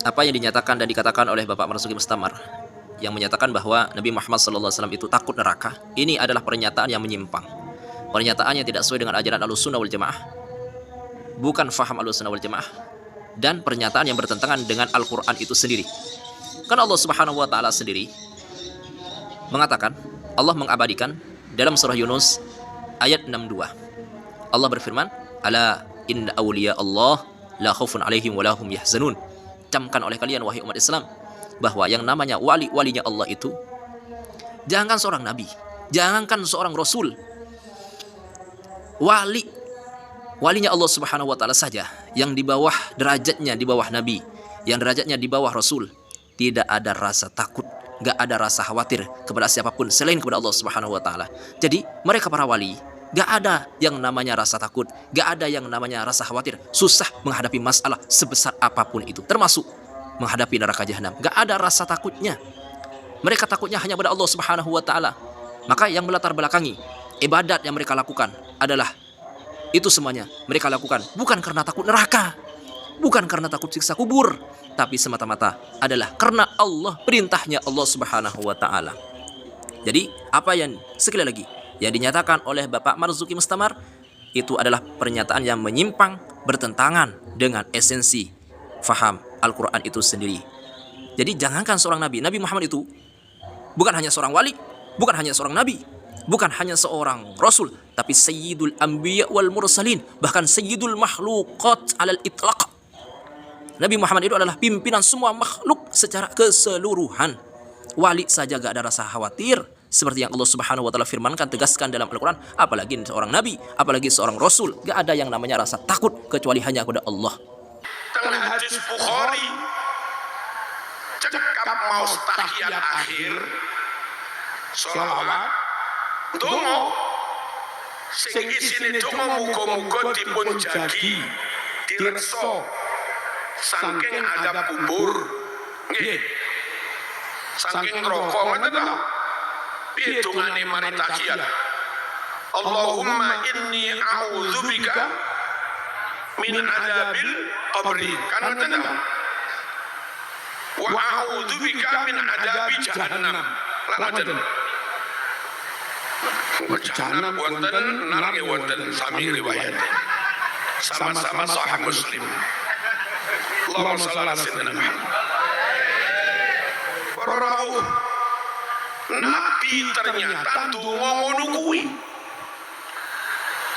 apa yang dinyatakan dan dikatakan oleh Bapak Marzuki Mustamar yang menyatakan bahwa Nabi Muhammad SAW itu takut neraka, ini adalah pernyataan yang menyimpang, pernyataan yang tidak sesuai dengan ajaran Ahlussunnah wal Jamaah, bukan faham Ahlussunnah wal Jamaah, dan pernyataan yang bertentangan dengan Al-Quran itu sendiri. Kan Allah Subhanahu wa taala sendiri mengatakan, Allah mengabadikan dalam surah Yunus ayat 62. Allah berfirman, "Ala inna awliya Allah la khaufun alaihim wa lahum yahzanun." Camkan oleh kalian wahai umat Islam bahwa yang namanya wali-walinya Allah itu jangankan seorang nabi, jangankan seorang rasul, walinya Allah Subhanahu wa taala saja yang di bawah derajatnya, di bawah nabi, yang derajatnya di bawah rasul, tidak ada rasa takut, gak ada rasa khawatir kepada siapapun selain kepada Allah Subhanahu wa taala. Jadi mereka para wali gak ada yang namanya rasa takut, gak ada yang namanya rasa khawatir, susah menghadapi masalah sebesar apapun itu, termasuk menghadapi neraka jahanam. Gak ada rasa takutnya. Mereka takutnya hanya pada Allah Subhanahu wa taala. Maka yang melatar belakangi ibadat yang mereka lakukan adalah itu semuanya mereka lakukan bukan karena takut neraka, bukan karena takut siksa kubur, tapi semata-mata adalah karena Allah, perintahnya Allah Subhanahu wa taala. Jadi apa yang sekali lagi yang dinyatakan oleh Bapak Marzuki Mustamar itu adalah pernyataan yang menyimpang, bertentangan dengan esensi faham Al-Quran itu sendiri. Jadi jangankan seorang nabi, Nabi Muhammad itu bukan hanya seorang wali, bukan hanya seorang nabi, bukan hanya seorang rasul, tapi sayyidul anbiya wal mursalin, bahkan sayyidul makhluqat alal itlaq. Nabi Muhammad itu adalah pimpinan semua makhluk secara keseluruhan. Wali saja gak ada rasa khawatir, seperti yang Allah Subhanahu wa taala firmankan, tegaskan dalam Al-Quran, apalagi seorang nabi, apalagi seorang rasul, gak ada yang namanya rasa takut kecuali hanya kepada Allah. Tengah hadis Bukhari cekap mau tahiyat akhir sholawat donga sing isine donga muga-muga dipun jagi direksa saking adab kubur nggih saking neraka ngoten ta piye dongane mari tahiyat Allahumma inni a'udzubika min adabil qabri kan ngoten ta wa a'udzubika min adabi jahannam lan ngoten jahannam wonten neraka wonten sami riwayat sama-sama sahih Muslim. Allahumma shalli ala sayyidina Muhammad. Rawuh Nabi ternyata donga ngono kuwi.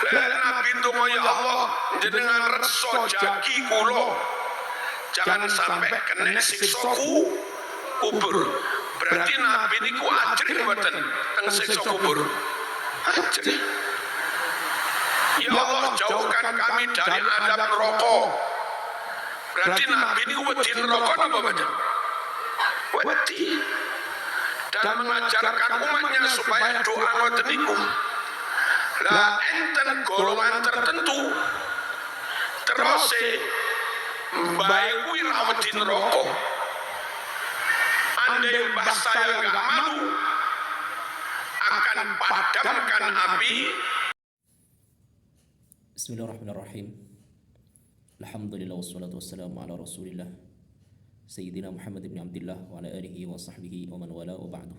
Nabi donga, ya Allah jenengan reksa jagi kula jangan sampai kena siksa kubur. Berarti Nabi niku ajrih mboten teng siksa kubur. Ajrih. Ya Allah jauhkan kami dari adab neraka. Berarti Nabi niku wedi neraka napa mboten? Wedi. Dan mengajarkan umatnya supaya doa ngoten niku. Lah enten golongan tertentu terus bae kuwi ra wedi neraka. Andai mbah saya enggak malu akan padamkan api. Bismillahirrahmanirrahim. Alhamdulillah wassalatu wassalamu ala Rasulillah Sayyidina Muhammad ibn Abdullah wa ala alihi wa sahbihi wa man wala wa ba'du.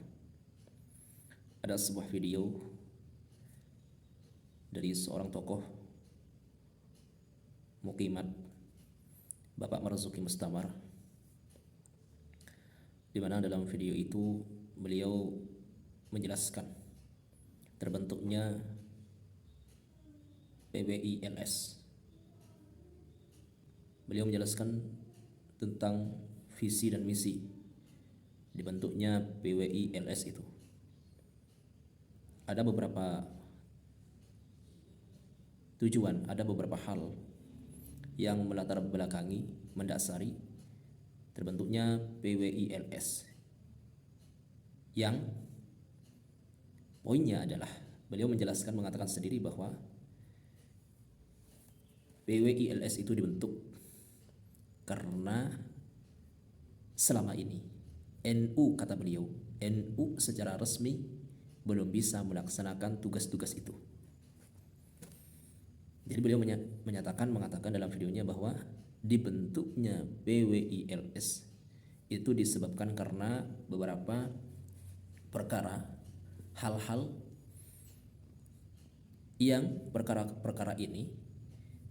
Ada sebuah video dari seorang tokoh mukimat Bapak Marzuki Mustamar, di mana dalam video itu beliau menjelaskan terbentuknya PWILS. Beliau menjelaskan tentang visi dan misi dibentuknya PWILS itu. Ada beberapa tujuan, ada beberapa hal yang melatar belakangi, mendasari terbentuknya PWILS, yang poinnya adalah beliau menjelaskan, mengatakan sendiri bahwa PWILS itu dibentuk karena selama ini NU, kata beliau, NU secara resmi belum bisa melaksanakan tugas-tugas itu. Jadi beliau mengatakan dalam videonya bahwa dibentuknya PWILS itu disebabkan karena beberapa perkara, hal-hal yang perkara-perkara ini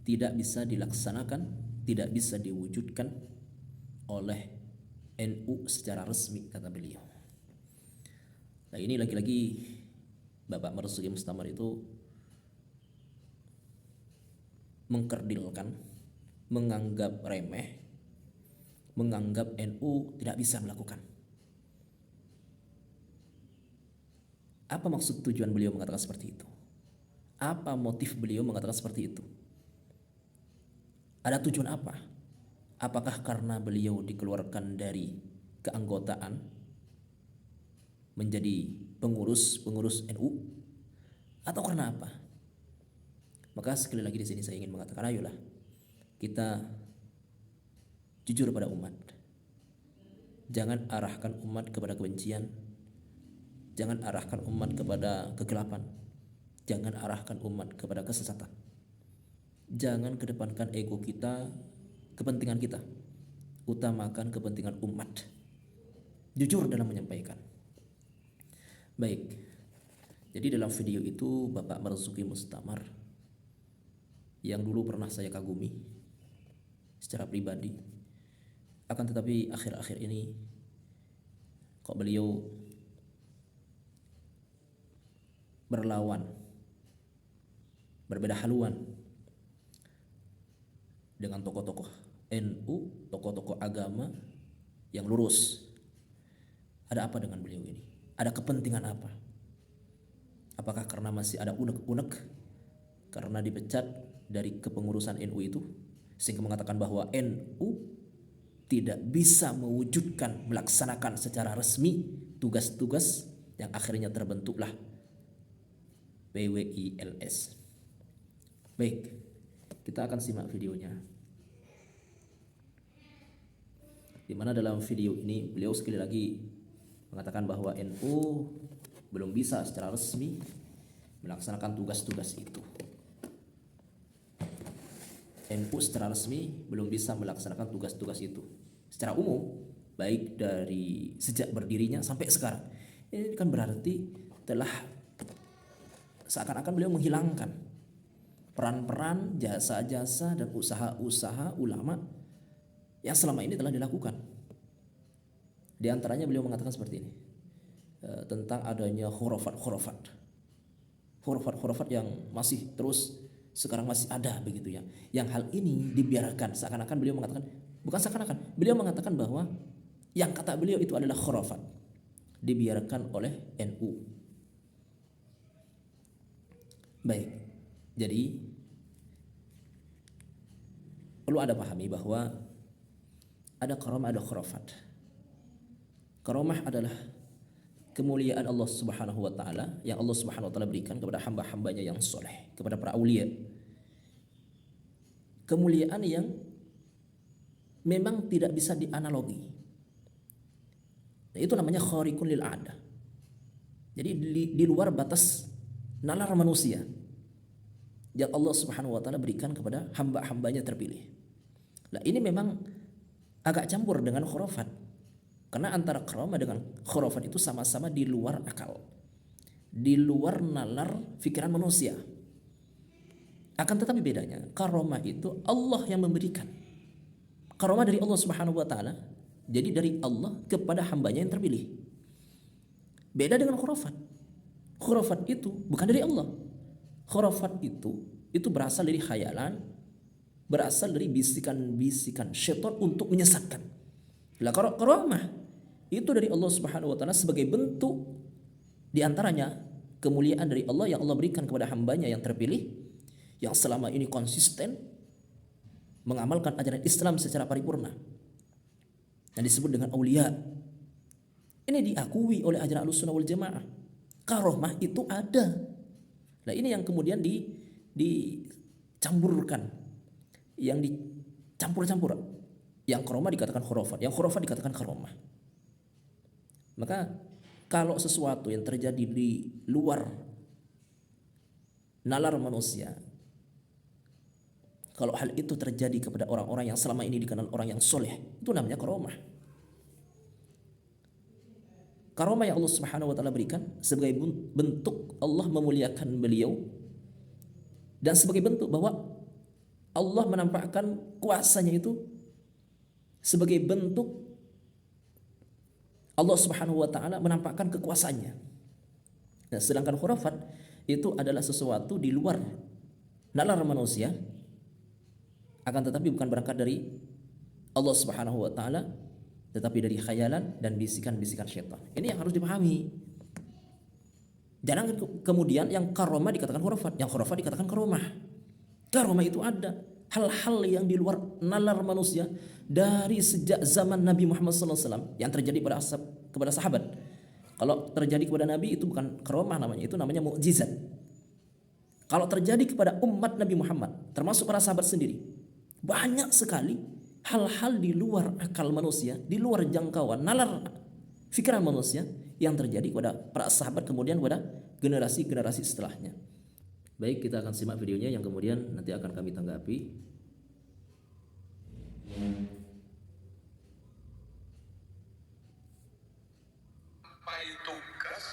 tidak bisa dilaksanakan, tidak bisa diwujudkan oleh NU secara resmi, kata beliau. Nah, ini lagi-lagi Bapak Marzuki Mustamar itu mengkerdilkan, menganggap remeh, menganggap NU tidak bisa melakukan. Apa maksud tujuan beliau mengatakan seperti itu? Apa motif beliau mengatakan seperti itu? Ada tujuan apa? Apakah karena beliau dikeluarkan dari keanggotaan menjadi pengurus NU, atau karena apa? Maka sekali lagi di sini saya ingin mengatakan, ayolah kita jujur pada umat. Jangan arahkan umat kepada kebencian. Jangan arahkan umat kepada kegelapan. Jangan arahkan umat kepada kesesatan. Jangan kedepankan ego kita, kepentingan kita. Utamakan kepentingan umat. Jujur dalam menyampaikan. Baik. Jadi dalam video itu Bapak Marzuki Mustamar yang dulu pernah saya kagumi secara pribadi, akan tetapi akhir-akhir ini kok beliau berlawan, berbeda haluan dengan tokoh-tokoh NU, tokoh-tokoh agama yang lurus. Ada apa dengan beliau ini? Ada kepentingan apa? Apakah karena masih ada unek-unek karena dipecat dari kepengurusan NU itu, sehingga mengatakan bahwa NU tidak bisa mewujudkan, melaksanakan secara resmi tugas-tugas yang akhirnya terbentuklah PWILS. Baik, kita akan simak videonya. Di mana dalam video ini beliau sekali lagi mengatakan bahwa NU belum bisa secara resmi melaksanakan tugas-tugas itu. NU secara resmi belum bisa melaksanakan tugas-tugas itu secara umum, baik dari sejak berdirinya sampai sekarang. Ini kan berarti telah seakan-akan beliau menghilangkan peran-peran, jasa-jasa dan usaha-usaha ulama yang selama ini telah dilakukan. Di antaranya beliau mengatakan seperti ini, tentang adanya khurafat yang masih terus sekarang masih ada begitu ya. Yang hal ini dibiarkan, seakan-akan beliau mengatakan, bukan seakan-akan, beliau mengatakan bahwa yang kata beliau itu adalah khurafat, dibiarkan oleh NU. Baik, jadi perlu ada pahami bahwa ada karamah, ada khurafat. Karamah adalah kemuliaan Allah Subhanahu wa taala yang Allah Subhanahu wa taala berikan kepada hamba-hambanya yang soleh, kepada para aulia. Kemuliaan yang memang tidak bisa dianalogi. Nah, itu namanya khariqun lil ada. Jadi di luar batas nalar manusia yang Allah Subhanahu wa taala berikan kepada hamba-hambanya terpilih. Nah, ini memang agak campur dengan khurafat. Karena antara karamah dengan khurafat itu sama-sama di luar akal, di luar nalar pikiran manusia. Akan tetapi bedanya, karamah itu Allah yang memberikan. Karamah dari Allah Subhanahu wa taala, jadi dari Allah kepada hambanya yang terpilih. Beda dengan khurafat. Khurafat itu bukan dari Allah. Khurafat itu berasal dari khayalan, berasal dari bisikan-bisikan syaitan untuk menyesatkan. Lah karamah itu dari Allah Subhanahu wa taala sebagai bentuk di antaranya kemuliaan dari Allah yang Allah berikan kepada hambanya yang terpilih, yang selama ini konsisten mengamalkan ajaran Islam secara paripurna, yang disebut dengan aulia. Ini diakui oleh ajaran Ahlussunnah wal Jamaah. Karamah itu ada. Nah, ini yang kemudian dicamburkan, yang dicampur-campur. Yang karamah dikatakan khurafat, yang khurafat dikatakan karamah. Maka kalau sesuatu yang terjadi di luar nalar manusia, Kalau hal itu terjadi kepada orang-orang yang selama ini dikenal orang yang soleh, itu namanya karomah. Karomah yang Allah Subhanahu wa taala berikan sebagai bentuk Allah memuliakan beliau, dan sebagai bentuk bahwa Allah menampakkan kuasanya itu sebagai bentuk Allah Subhanahu wa taala menampakkan kekuasaannya. Nah, sedangkan khurafat itu adalah sesuatu di luar nalar manusia, akan tetapi bukan berangkat dari Allah Subhanahu wa taala, tetapi dari khayalan dan bisikan-bisikan syaitan. Ini yang harus dipahami. Jangan kemudian yang karomah dikatakan khurafat, yang khurafat dikatakan karomah. Karomah itu ada hal-hal yang di luar nalar manusia dari sejak zaman Nabi Muhammad SAW yang terjadi kepada sahabat. Kalau terjadi kepada Nabi itu bukan karomah namanya, itu namanya mukjizat. Kalau terjadi kepada umat Nabi Muhammad, termasuk para sahabat sendiri, banyak sekali hal-hal di luar akal manusia, di luar jangkauan nalar fikiran manusia yang terjadi kepada para sahabat, kemudian kepada generasi-generasi setelahnya. Baik, kita akan simak videonya yang kemudian nanti akan kami tanggapi. Tugas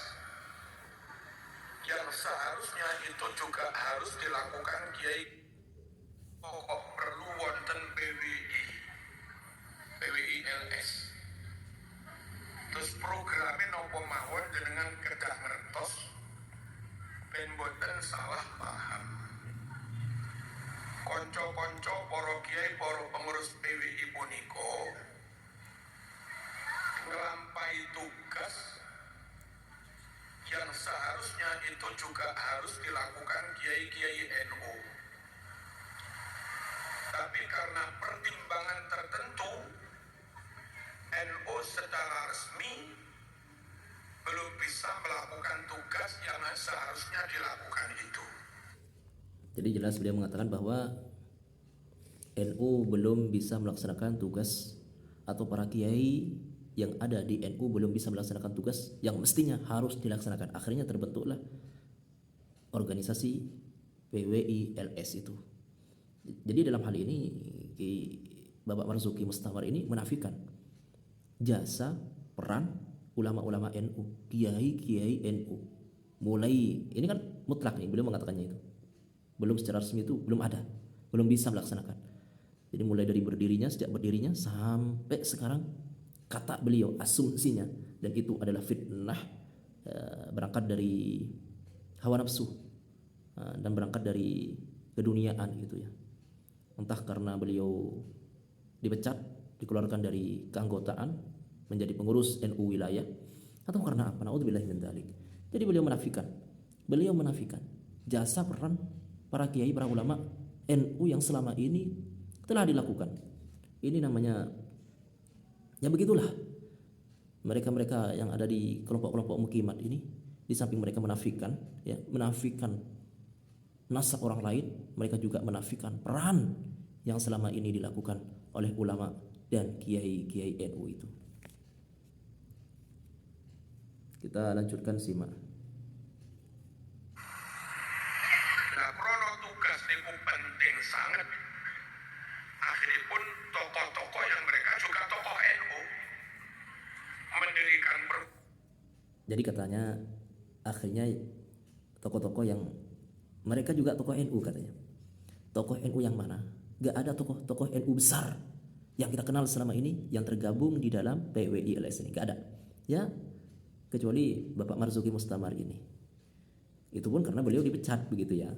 yang seharusnya itu juga harus dilakukan Kiai. Pokok perlu wonten PWI LS. Terus programnya nopo mawon dengan kedah ngertos ben boten salah paham. Konco-konco para kiai, para pengurus PWI puniko ngelampahi tugas yang seharusnya itu juga harus dilakukan kiai-kiai NU. Tapi karena pertimbangan tertentu, NU secara resmi belum bisa melakukan tugas yang seharusnya dilakukan itu. Jadi jelas beliau mengatakan bahwa NU belum bisa melaksanakan tugas, atau para kiai yang ada di NU belum bisa melaksanakan tugas yang mestinya harus dilaksanakan. Akhirnya terbentuklah organisasi PWI LS itu. Jadi dalam hal ini Bapak Marzuki Mustamar ini menafikan jasa peran ulama-ulama NU, kiai-kiai NU. Mulai ini kan mutlak nih, beliau mengatakannya itu. Belum secara resmi itu belum ada, belum bisa melaksanakan. Jadi mulai dari sejak berdirinya sampai sekarang, kata beliau, asumsinya, dan itu adalah fitnah, berangkat dari hawa nafsu dan berangkat dari keduniaan gitu ya. Entah karena beliau dipecat, dikeluarkan dari keanggotaan menjadi pengurus NU wilayah, atau karena apa? Naudzubillahi min dzalik. Jadi beliau menafikan jasa peran para kiai, para ulama NU yang selama ini telah dilakukan. Ini namanya, ya begitulah mereka-mereka yang ada di kelompok-kelompok mukimat ini, di samping mereka menafikan nasab orang lain, mereka juga menafikan peran yang selama ini dilakukan oleh ulama dan kiai-kiai NU itu. Kita lanjutkan simak. Nah, krono tugas niku penting sangat. Akhirnya pun tokoh-tokoh yang mereka juga tokoh NU mendirikan Jadi katanya akhirnya tokoh-tokoh yang mereka juga tokoh NU katanya. Tokoh NU yang mana? Gak ada tokoh-tokoh NU besar yang kita kenal selama ini yang tergabung di dalam PWI LS ini. Gak ada. Ya, kecuali Bapak Marzuki Mustamar ini. Itu pun karena beliau dipecat begitu ya.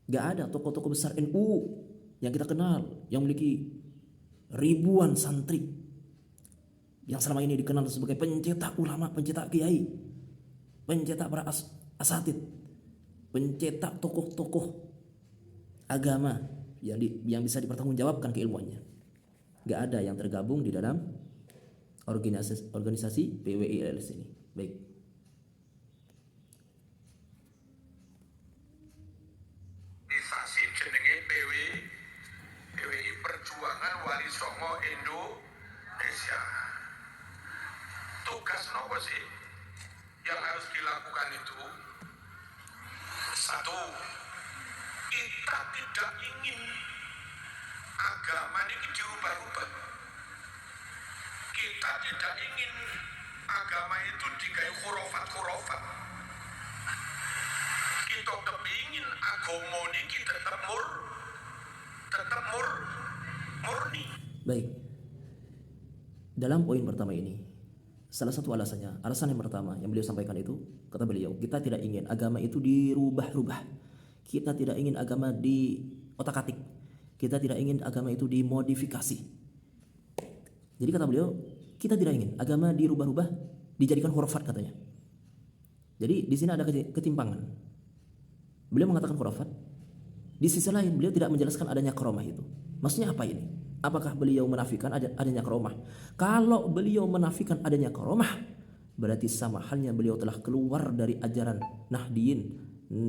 Gak ada tokoh-tokoh besar NU yang kita kenal, yang memiliki ribuan santri, yang selama ini dikenal sebagai pencetak ulama, pencetak kiai, pencetak para asatid, pencetak tokoh-tokoh agama yang bisa dipertanggungjawabkan keilmuannya. Gak ada yang tergabung di dalam organisasi PWI LS ini. Baik. organisasi jenenge PWI Perjuangan Wali Songo Indonesia. Tugas nopo sih yang harus dilakukan itu? Satu, Kita tidak ingin agama ini dirubah-rubah. Kita tidak ingin agama itu digawe khurafat-khurafat. Kita kepingin agama ini tetap murni. Baik. Dalam poin pertama ini, salah satu alasan yang pertama yang beliau sampaikan itu, kata beliau, kita tidak ingin agama itu dirubah-rubah. Kita tidak ingin agama diotak-atik. Kita tidak ingin agama itu dimodifikasi. Jadi kata beliau, kita tidak ingin agama dirubah-rubah, dijadikan khurafat katanya. Jadi di sini ada ketimpangan. Beliau mengatakan khurafat. Di sisi lain beliau tidak menjelaskan adanya karomah itu. Maksudnya apa ini? Apakah beliau menafikan adanya karomah? Kalau beliau menafikan adanya karomah, berarti sama halnya beliau telah keluar dari ajaran Nahdiyin,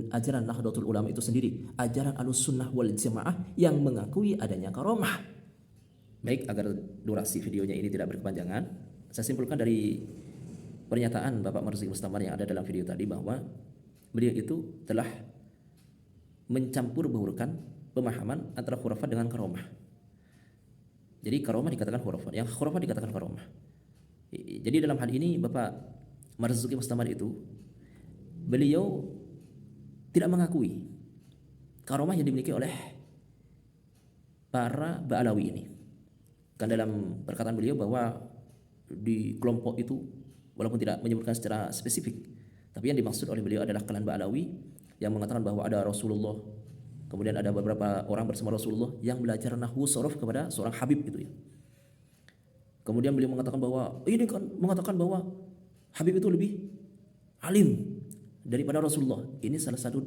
ajaran Nahdlatul Ulama itu sendiri, ajaran Ahlussunnah wal Jamaah yang mengakui adanya karomah. Baik, agar durasi videonya ini tidak berkepanjangan, saya simpulkan dari pernyataan Bapak Marzuki Mustamar yang ada dalam video tadi bahwa beliau itu telah mencampur baurkan pemahaman antara khurafat dengan karomah. Jadi karomah dikatakan khurafat, yang khurafat dikatakan karomah. Jadi dalam hal ini Bapak Marzuki Mustamar itu, beliau tidak mengakui karomah yang dimiliki oleh para Ba'alawi ini. Kan dalam perkataan beliau bahwa di kelompok itu, walaupun tidak menyebutkan secara spesifik, tapi yang dimaksud oleh beliau adalah klan Ba'alawi yang mengatakan bahwa ada Rasulullah, kemudian ada beberapa orang bersama Rasulullah yang belajar nahwu sorof kepada seorang Habib gitu ya. Kemudian beliau mengatakan bahwa Habib itu lebih alim daripada Rasulullah. Ini salah satu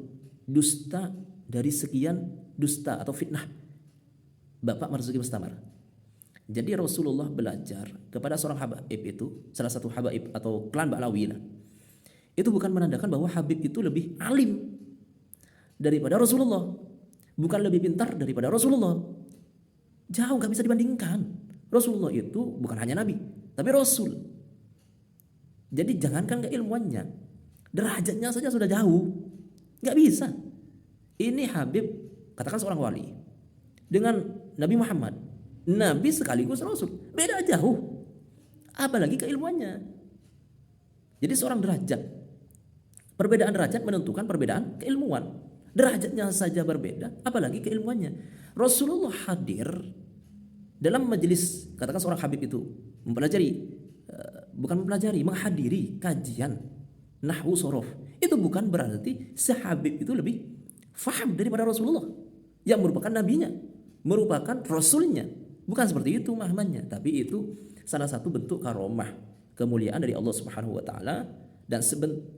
dusta dari sekian dusta atau fitnah Bapak Marzuki Mustamar. Jadi Rasulullah belajar kepada seorang Habaib itu, salah satu Habaib atau klan Ba'alawi lah. Itu bukan menandakan bahwa Habib itu lebih alim daripada Rasulullah, bukan lebih pintar daripada Rasulullah. Jauh, gak bisa dibandingkan. Rasulullah itu bukan hanya Nabi, tapi Rasul. Jadi jangankan keilmuannya, derajatnya saja sudah jauh. Gak bisa. Ini Habib, katakan seorang wali, dengan Nabi Muhammad, Nabi sekaligus Rasul, beda jauh. Apalagi keilmuannya. Jadi seorang derajat, perbedaan derajat menentukan perbedaan keilmuan. Derajatnya saja berbeda, apalagi keilmuannya. Rasulullah hadir dalam majelis, katakan seorang Habib itu menghadiri kajian nahwu sorof. Itu bukan berarti sahabib itu lebih faham daripada Rasulullah yang merupakan nabinya, merupakan rasulnya. Bukan seperti itu pemahamannya, tapi itu salah satu bentuk karomah, kemuliaan dari Allah Subhanahu wa taala, dan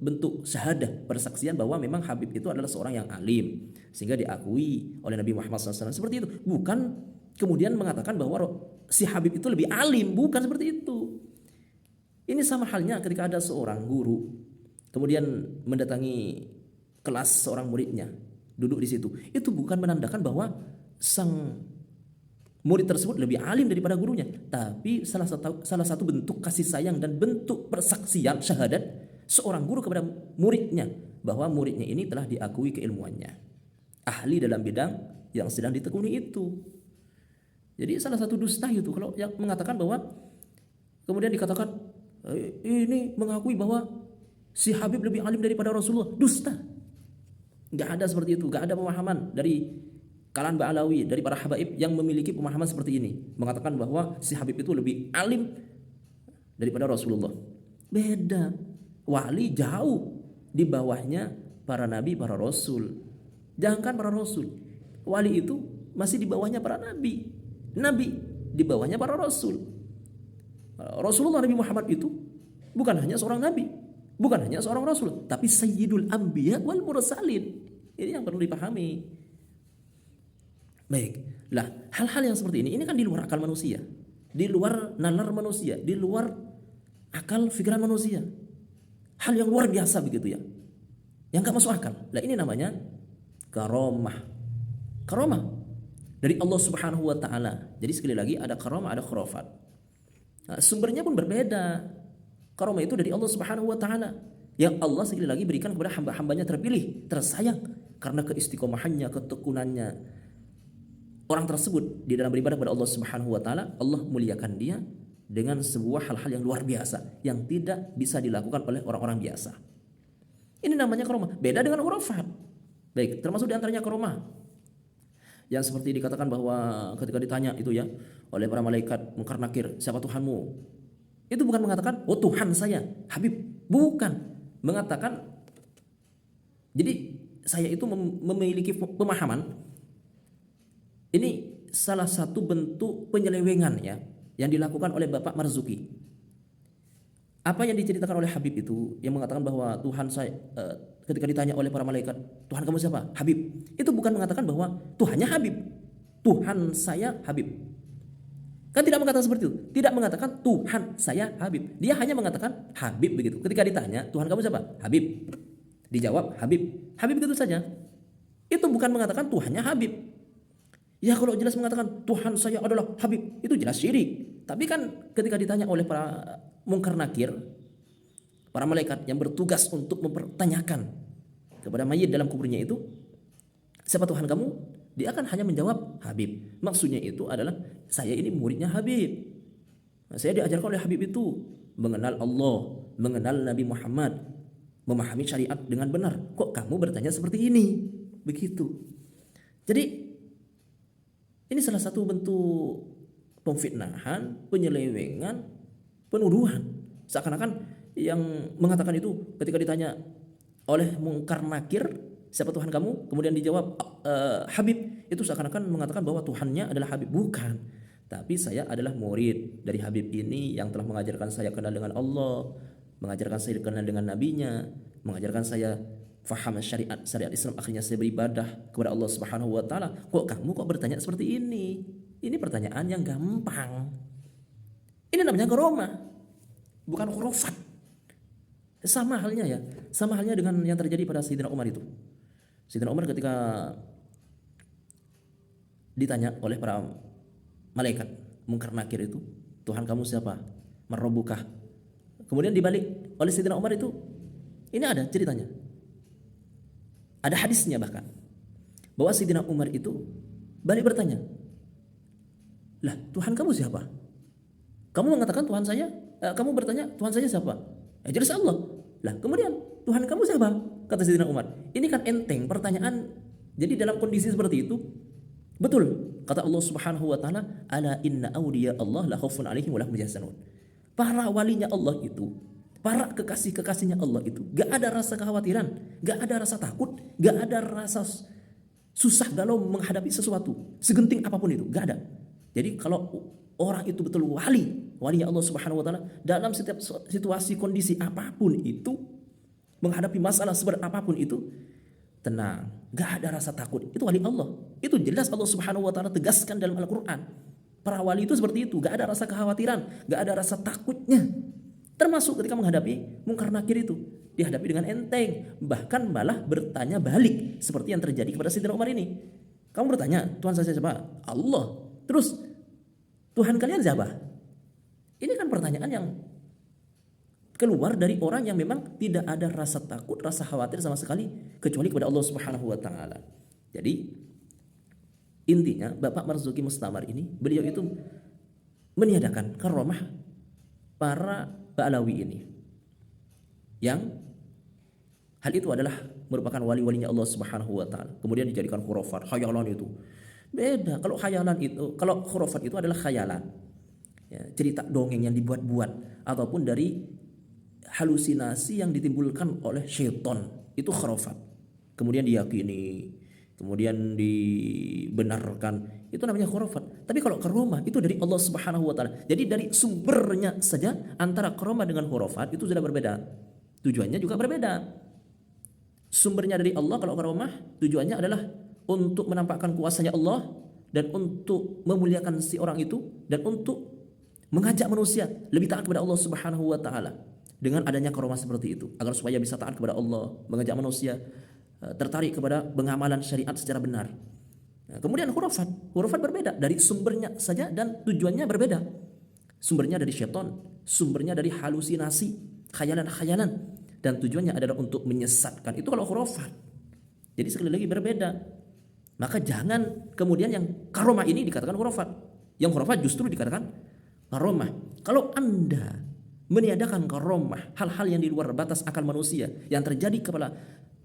bentuk syahadah, persaksian bahwa memang Habib itu adalah seorang yang alim sehingga diakui oleh Nabi Muhammad SAW. Seperti itu. Bukan kemudian mengatakan bahwa si Habib itu lebih alim, bukan seperti itu. Ini sama halnya ketika ada seorang guru kemudian mendatangi kelas seorang muridnya, duduk di situ. Itu bukan menandakan bahwa sang murid tersebut lebih alim daripada gurunya, tapi salah satu bentuk kasih sayang dan bentuk persaksian syahadat seorang guru kepada muridnya bahwa muridnya ini telah diakui keilmuannya, ahli dalam bidang yang sedang ditekuni itu. Jadi salah satu dusta itu kalau yang mengatakan bahwa kemudian dikatakan ini mengakui bahwa si Habib lebih alim daripada Rasulullah. Dusta. Gak ada seperti itu, gak ada pemahaman dari kalangan Ba'alawi, dari para habaib yang memiliki pemahaman seperti ini, mengatakan bahwa si Habib itu lebih alim daripada Rasulullah. Beda. Wali jauh di bawahnya para nabi, para rasul. Jangankan para rasul, wali itu masih di bawahnya para nabi, nabi di bawahnya para rasul. Rasulullah Nabi Muhammad itu bukan hanya seorang nabi, bukan hanya seorang rasul, tapi sayyidul anbiya wal mursalin. Ini yang perlu dipahami. Baik, lah hal-hal yang seperti ini kan di luar akal manusia, di luar nalar manusia, di luar akal pikiran manusia. Hal yang luar biasa begitu ya, yang gak masuk akal. Lah ini namanya karomah. Karomah dari Allah Subhanahu wa taala. Jadi sekali lagi ada karomah, ada khurafat. Nah, sumbernya pun berbeda. Karomah itu dari Allah Subhanahu wa taala yang Allah sekali lagi berikan kepada hamba-hambanya terpilih, tersayang, karena keistiqomahannya, ketekunannya orang tersebut di dalam beribadah kepada Allah Subhanahu wa taala, Allah muliakan dia dengan sebuah hal-hal yang luar biasa yang tidak bisa dilakukan oleh orang-orang biasa. Ini namanya karomah, beda dengan khurafat. Baik, termasuk di antaranya karomah yang seperti dikatakan bahwa ketika ditanya itu ya oleh para malaikat Munkar Nakir, siapa Tuhanmu? Itu bukan mengatakan, oh Tuhan saya, Habib. Bukan. Mengatakan, jadi saya itu memiliki pemahaman, ini salah satu bentuk penyelewengan ya yang dilakukan oleh Bapak Marzuki. Apa yang diceritakan oleh Habib itu yang mengatakan bahwa Tuhan saya, ketika ditanya oleh para malaikat, Tuhan kamu siapa? Habib. Itu bukan mengatakan bahwa Tuhannya Habib. Tuhan saya Habib. Kan tidak mengatakan seperti itu. Tidak mengatakan Tuhan saya Habib. Dia hanya mengatakan Habib begitu. Ketika ditanya, Tuhan kamu siapa? Habib. Dijawab Habib. Habib begitu saja. Itu bukan mengatakan Tuhannya Habib. Ya kalau jelas mengatakan Tuhan saya adalah Habib, itu jelas syirik. Tapi kan ketika ditanya oleh para Munkar Nakir, para malaikat yang bertugas untuk mempertanyakan kepada mayit dalam kuburnya itu, siapa Tuhan kamu? Dia akan hanya menjawab Habib. Maksudnya itu adalah saya ini muridnya Habib. Saya diajarkan oleh Habib itu mengenal Allah, mengenal Nabi Muhammad, memahami syariat dengan benar. Kok kamu bertanya seperti ini? Begitu. Jadi ini salah satu bentuk pemfitnahan, penyelewengan, penuduhan. Seakan-akan yang mengatakan itu ketika ditanya oleh Munkar Nakir, siapa Tuhan kamu? Kemudian dijawab Habib. Itu seakan-akan mengatakan bahwa Tuhannya adalah Habib. Bukan. Tapi saya adalah murid dari Habib ini yang telah mengajarkan saya kenal dengan Allah, mengajarkan saya kenal dengan nabinya, mengajarkan saya faham syariat Islam, akhirnya saya beribadah kepada Allah Subhanahu wa taala. Kok kamu bertanya seperti ini? Ini pertanyaan yang gampang. Ini namanya karomah, bukan khurafat. Sama halnya ya, sama halnya dengan yang terjadi pada Sayyidina Umar itu. Sayyidina Umar ketika ditanya oleh para malaikat Munkar Nakir itu, Tuhan kamu siapa? Man rabbukah? Kemudian dibalik oleh Sayyidina Umar itu, ini ada ceritanya. Ada hadisnya bahkan bahwa Sayyidina Umar itu balik bertanya, lah Tuhan kamu siapa? Kamu mengatakan Tuhan saya, kamu bertanya Tuhan saya siapa? Jelas Allah. Lah kemudian Tuhan kamu siapa? Kata Sayyidina Umar. Ini kan enteng pertanyaan. Jadi dalam kondisi seperti itu, betul kata Allah Subhanahu wa taala, ala inna awliya Allah la khaufun alaihim wa lahum yahzanun. Para walinya Allah itu, para kekasih-kekasihnya Allah itu gak ada rasa kekhawatiran, gak ada rasa takut, gak ada rasa susah galau menghadapi sesuatu, segenting apapun itu, gak ada. Jadi kalau orang itu betul walinya Allah Subhanahu wa taala, dalam setiap situasi kondisi apapun itu, menghadapi masalah seberat apapun itu, tenang, gak ada rasa takut. Itu wali Allah. Itu jelas Allah Subhanahu wa taala tegaskan dalam Al-Qur'an. Para wali itu seperti itu, gak ada rasa kekhawatiran, gak ada rasa takutnya. Termasuk ketika menghadapi Munkar Nakir itu, dihadapi dengan enteng, bahkan malah bertanya balik seperti yang terjadi kepada Sayyidina Umar ini. Kamu bertanya, Tuhan saya siapa? Allah. Terus Tuhan kalian siapa? Ini kan pertanyaan yang keluar dari orang yang memang tidak ada rasa takut, rasa khawatir sama sekali kecuali kepada Allah Subhanahu wa taala. Jadi intinya Bapak Marzuki Mustamar ini, beliau itu meniadakan karomah para Ba'alawi ini, yang hal itu adalah merupakan wali-walinya Allah Subhanahu wa taala. Kemudian dijadikan khurafat, khayalan itu. Beda. Kalau khayalan itu, kalau khurafat itu adalah khayalan. Ya, cerita dongeng yang dibuat-buat ataupun dari halusinasi yang ditimbulkan oleh syaitan, itu khurafat. Kemudian diyakini, kemudian dibenarkan, itu namanya khurafat. Tapi kalau karomah itu dari Allah Subhanahu wa taala. Jadi dari sumbernya saja antara karomah dengan khurafat itu sudah berbeda. Tujuannya juga berbeda. Sumbernya dari Allah kalau karomah, tujuannya adalah untuk menampakkan kuasanya Allah dan untuk memuliakan si orang itu dan untuk mengajak manusia lebih taat kepada Allah Subhanahu wa taala. Dengan adanya karomah seperti itu, agar supaya bisa taat kepada Allah, mengajak manusia tertarik kepada pengamalan syariat secara benar. Nah, kemudian khurafat berbeda dari sumbernya saja dan tujuannya berbeda. Sumbernya dari syaitan, sumbernya dari halusinasi, khayalan-khayalan, dan tujuannya adalah untuk menyesatkan. Itu kalau khurafat. Jadi sekali lagi berbeda. Maka jangan kemudian yang karomah ini dikatakan khurafat. Yang khurafat justru dikatakan karomah. Kalau Anda meniadakan karomah, hal-hal yang di luar batas akal manusia yang terjadi kepada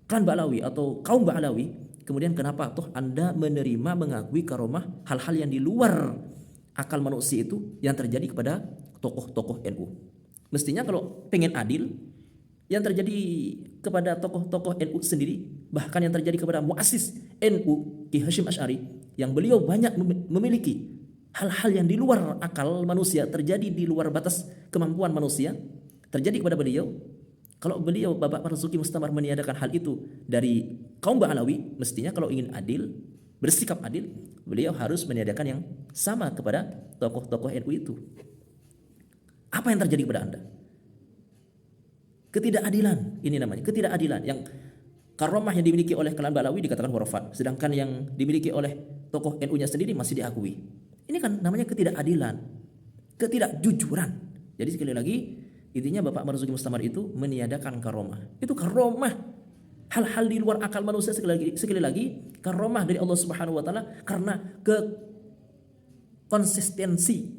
klan Ba'alawi atau kaum Ba'alawi, kemudian kenapa toh Anda menerima mengakui karomah hal-hal yang di luar akal manusia itu yang terjadi kepada tokoh-tokoh NU? Mestinya kalau pengen adil, yang terjadi kepada tokoh-tokoh NU sendiri, bahkan yang terjadi kepada muassis NU Ki Hasyim Asy'ari, yang beliau banyak memiliki hal-hal yang di luar akal manusia, terjadi di luar batas kemampuan manusia, terjadi kepada beliau. Kalau beliau Bapak Marzuki Mustamar meniadakan hal itu dari kaum Ba'alawi, mestinya kalau ingin adil, bersikap adil, beliau harus meniadakan yang sama kepada tokoh-tokoh NU itu. Apa yang terjadi kepada Anda? Ketidakadilan, ini namanya ketidakadilan. Yang karomah yang dimiliki oleh klan Ba'alawi dikatakan khurafat, sedangkan yang dimiliki oleh tokoh NU-nya sendiri masih diakui. Ini kan namanya ketidakadilan, ketidakjujuran. Jadi sekali lagi, intinya Bapak Marzuki Mustamar itu meniadakan karomah. Itu karomah, hal-hal di luar akal manusia. Sekali lagi karomah dari Allah Subhanahu wa taala karena konsistensi,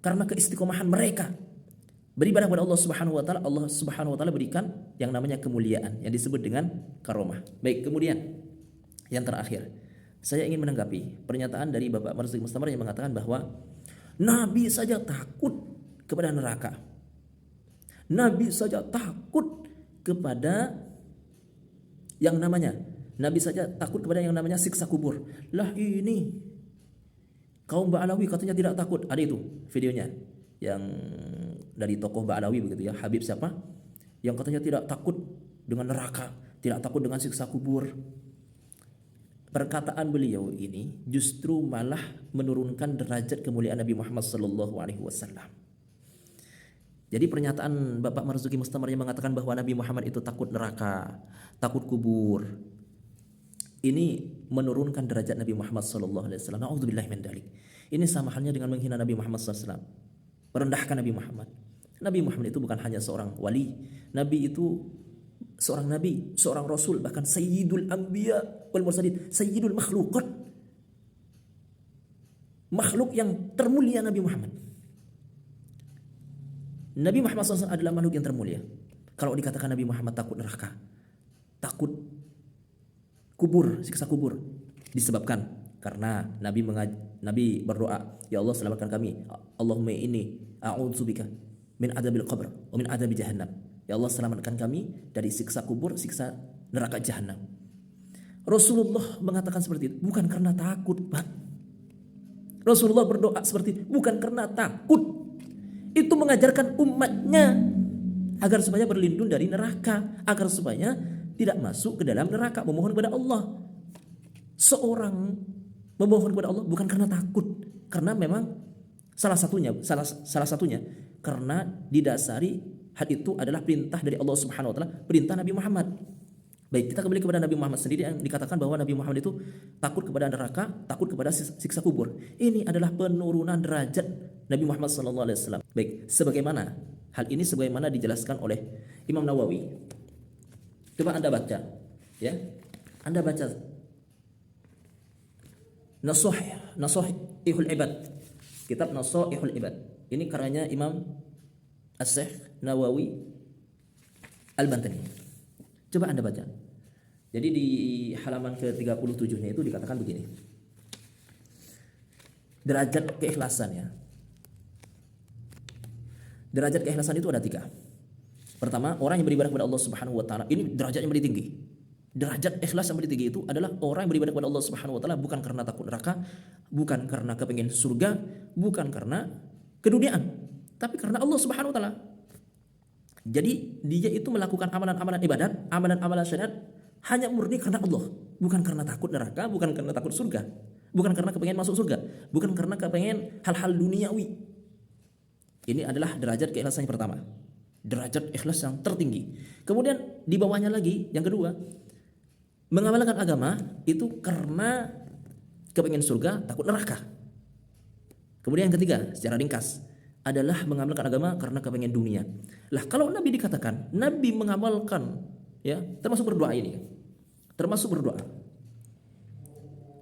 karena keistiqomahan mereka beribadah kepada Allah Subhanahu wa taala. Allah Subhanahu wa taala berikan yang namanya kemuliaan yang disebut dengan karomah. Baik, kemudian yang terakhir, saya ingin menanggapi pernyataan dari Bapak Marzuki Mustamar yang mengatakan bahwa Nabi saja takut kepada neraka. Nabi saja takut kepada yang namanya, Nabi saja takut kepada yang namanya siksa kubur. Lah ini kaum Ba'alawi katanya tidak takut. Ada itu videonya yang dari tokoh Ba'alawi begitu ya, Habib siapa? Yang katanya tidak takut dengan neraka, tidak takut dengan siksa kubur. Perkataan beliau ini justru malah menurunkan derajat kemuliaan Nabi Muhammad sallallahu alaihi wasallam. Jadi pernyataan Bapak Marzuki Mustamar yang mengatakan bahwa Nabi Muhammad itu takut neraka, takut kubur, ini menurunkan derajat Nabi Muhammad sallallahu alaihi wasallam. Nauzubillahi min dzalik. Ini sama halnya dengan menghina Nabi Muhammad sallallahu alaihi wasallam, merendahkan Nabi Muhammad. Nabi Muhammad itu bukan hanya seorang wali, Nabi itu seorang nabi, seorang rasul, bahkan sayyidul anbiya wal mursalin, sayyidul makhluqat, makhluk yang termulia. Nabi Muhammad SAW adalah makhluk yang termulia. Kalau dikatakan Nabi Muhammad takut neraka, takut kubur, siksa kubur, disebabkan karena Nabi berdoa, ya Allah selamatkan kami, Allahumma inni a'udzubika min adabil qabr wa min adabi jahannam. Ya Allah selamatkan kami dari siksa kubur, siksa neraka jahanam. Rasulullah mengatakan seperti itu bukan karena takut, Pak. Rasulullah berdoa seperti itu bukan karena takut. Itu mengajarkan umatnya agar supaya berlindung dari neraka, agar supaya tidak masuk ke dalam neraka, memohon kepada Allah. Seorang memohon kepada Allah bukan karena takut, karena memang salah satunya karena didasari hal itu adalah perintah dari Allah Subhanahu wa taala, perintah Nabi Muhammad. Baik, kita kembali kepada Nabi Muhammad sendiri yang dikatakan bahwa Nabi Muhammad itu takut kepada neraka, takut kepada siksa kubur. Ini adalah penurunan derajat Nabi Muhammad sallallahu alaihi wasallam. Baik, sebagaimana hal ini sebagaimana dijelaskan oleh Imam Nawawi. Coba Anda baca, ya. Anda baca Nasuhul Ibad. Kitab Nasuhul Ibad. Ini karyanya Imam As-Syekh Nawawi Al-Bantani. Coba Anda baca. Jadi di halaman ke-37-nya itu dikatakan begini. Derajat keikhlasan ya. Derajat keikhlasan itu ada 3. Pertama, orang yang beribadah kepada Allah Subhanahu wa taala, ini derajat yang paling tinggi. Derajat ikhlas yang paling tinggi itu adalah orang yang beribadah kepada Allah Subhanahu wa taala bukan karena takut neraka, bukan karena kepengen surga, bukan karena keduniaan, tapi karena Allah Subhanahu wa taala. Jadi dia itu melakukan amalan-amalan ibadat, amalan-amalan syariat hanya murni karena Allah, bukan karena takut neraka, bukan karena takut surga, bukan karena kepengen masuk surga, bukan karena kepengen hal-hal duniawi. Ini adalah derajat keikhlasan yang pertama, derajat ikhlas yang tertinggi. Kemudian di bawahnya lagi yang kedua, mengamalkan agama itu karena kepengen surga, takut neraka. Kemudian yang ketiga, secara ringkas, adalah mengamalkan agama karena kepengen dunia. Lah kalau Nabi dikatakan Nabi mengamalkan, ya, termasuk berdoa ini, termasuk berdoa.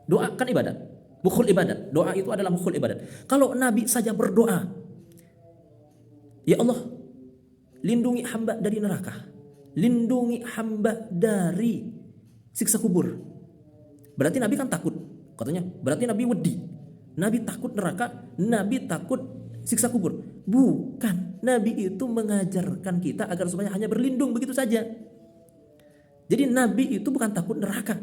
Doa kan ibadat, mukhul ibadat. Doa itu adalah mukhul ibadat. Kalau Nabi saja berdoa, ya Allah, lindungi hamba dari neraka, lindungi hamba dari siksa kubur. Berarti Nabi kan takut, katanya. Berarti Nabi wedi, Nabi takut neraka, Nabi takut siksa kubur. Bukan, Nabi itu mengajarkan kita agar supaya hanya berlindung begitu saja. Jadi Nabi itu bukan takut neraka,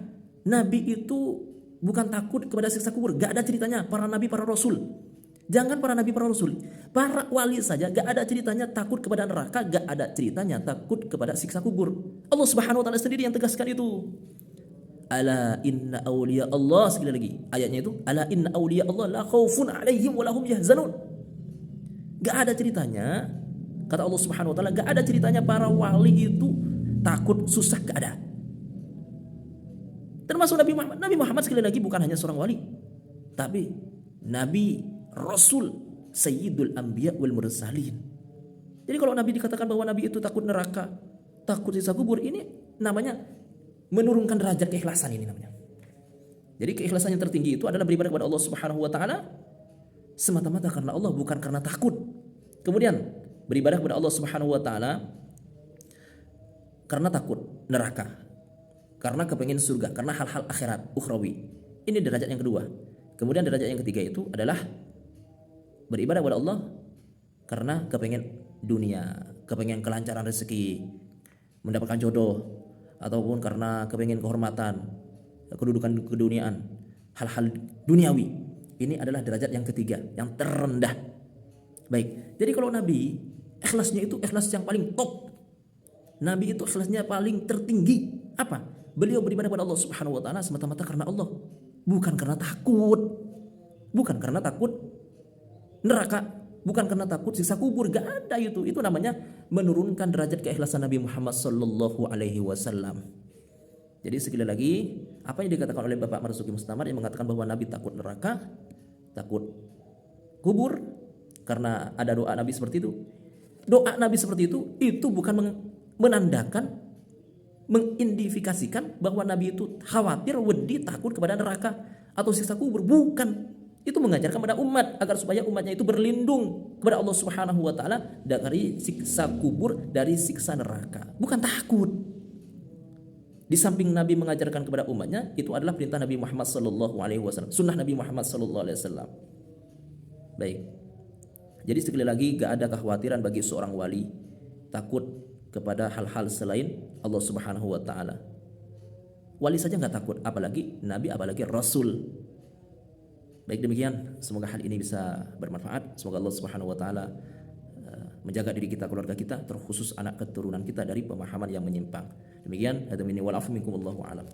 Nabi itu bukan takut kepada siksa kubur. Gak ada ceritanya para nabi, para rasul. Jangan para nabi, para rasul, para wali saja gak ada ceritanya takut kepada neraka, gak ada ceritanya takut kepada siksa kubur. Allah Subhanahu wa taala sendiri yang tegaskan itu. Ala inna awliya Allah, sekali lagi ayatnya itu, ala inna awliya Allah la khaufun alaihim wa lahum yahzanun. Gak ada ceritanya, kata Allah Subhanahu wa taala, gak ada ceritanya para wali itu takut susah, gak ada. Termasuk Nabi Muhammad. Nabi Muhammad sekali lagi bukan hanya seorang wali, tapi Nabi Rasul, Sayyidul Anbiya wal Mursalin. Jadi kalau Nabi dikatakan bahwa Nabi itu takut neraka, takut siksa kubur, ini namanya menurunkan derajat keikhlasan, ini namanya. Jadi keikhlasan yang tertinggi itu adalah beribadah kepada Allah Subhanahu wa taala semata-mata karena Allah, bukan karena takut. Kemudian beribadah kepada Allah Subhanahu wa taala karena takut neraka, karena kepengen surga, karena hal-hal akhirat ukhrawi. Ini derajat yang kedua. Kemudian derajat yang ketiga itu adalah beribadah kepada Allah karena kepengen dunia, kepengen kelancaran rezeki, mendapatkan jodoh, ataupun karena kepengen kehormatan, kedudukan keduniaan, hal-hal duniawi. Ini adalah derajat yang ketiga, yang terendah. Baik, jadi kalau Nabi ikhlasnya itu ikhlas yang paling top. Nabi itu ikhlasnya paling tertinggi. Apa? Beliau beribadah kepada Allah Subhanahu wa taala semata-mata karena Allah, bukan karena takut. Bukan karena takut neraka, bukan karena takut siksa kubur, gak ada itu. Itu namanya menurunkan derajat keikhlasan Nabi Muhammad sallallahu alaihi wasallam. Jadi sekali lagi, apa yang dikatakan oleh Bapak Marzuki Mustamar yang mengatakan bahwa Nabi takut neraka, takut kubur karena ada doa Nabi seperti itu. Doa Nabi seperti itu bukan menandakan, mengidentifikasikan bahwa Nabi itu khawatir, wedi, takut kepada neraka atau siksa kubur. Bukan. Itu mengajarkan kepada umat agar supaya umatnya itu berlindung kepada Allah Subhanahu wa taala dari siksa kubur, dari siksa neraka. Bukan takut. Di samping Nabi mengajarkan kepada umatnya, itu adalah perintah Nabi Muhammad sallallahu alaihi wasallam, sunnah Nabi Muhammad sallallahu alaihi wasallam. Baik. Jadi sekali lagi, gak ada kekhawatiran bagi seorang wali takut kepada hal-hal selain Allah Subhanahu wa taala. Wali saja nggak takut, apalagi Nabi, apalagi Rasul. Baik, demikian, semoga hal ini bisa bermanfaat. Semoga Allah Subhanahu wa taala menjaga diri kita, keluarga kita, terkhusus anak keturunan kita dari pemahaman yang menyimpang. Demikian, hadza minni wal afu minkum, wallahu a'lam.